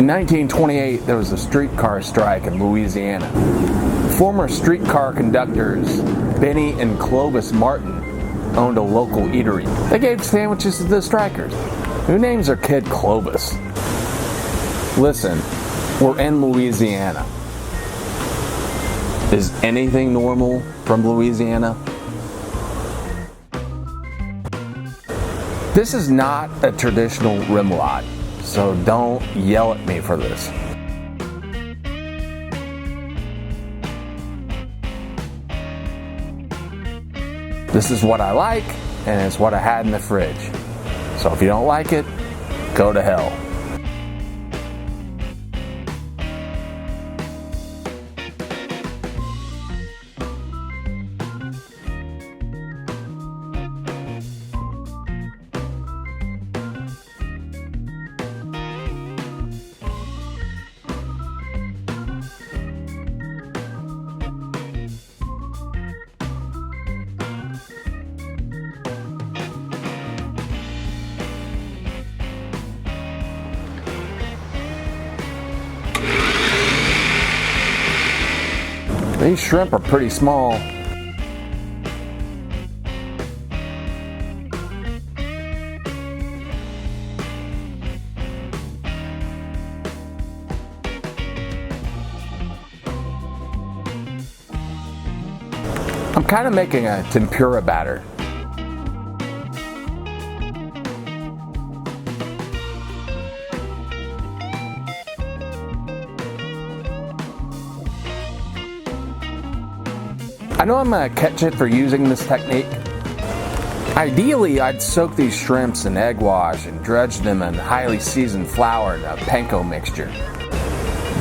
In 1928, there was a streetcar strike in Louisiana. Former streetcar conductors Benny and Clovis Martin owned a local eatery. They gave sandwiches to the strikers. Who names their kid Clovis? Listen, we're in Louisiana. Is anything normal from Louisiana? This is not a traditional remoulade, so don't yell at me for this. This is what I like, and it's what I had in the fridge. So if you don't like it, go to hell. These shrimp are pretty small. I'm kind of making a tempura batter. I know I'm going to catch it for using this technique. Ideally, I'd soak these shrimps in egg wash and dredge them in highly seasoned flour and a panko mixture.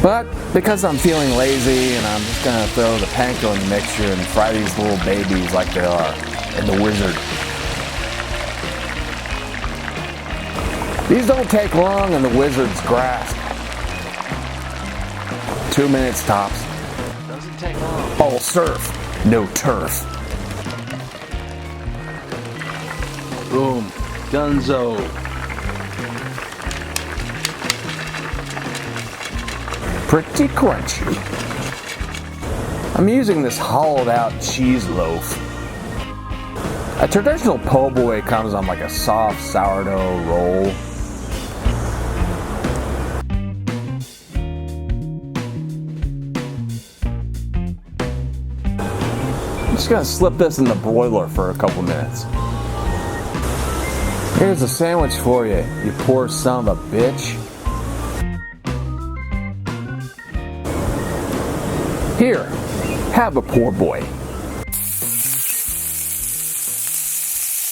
But because I'm feeling lazy and I'm just going to throw the panko in the mixture and fry these little babies like they are in the Wizard. These don't take long in the Wizard's grasp. 2 minutes tops. Doesn't take long. All surf. No turf. Boom. Dunzo. Pretty crunchy. I'm using this hollowed out cheese loaf. A traditional po' boy comes on like a soft sourdough roll. I'm just gonna slip this in the broiler for a couple minutes. Here's a sandwich for you, you poor son of a bitch. Here, have a poor boy.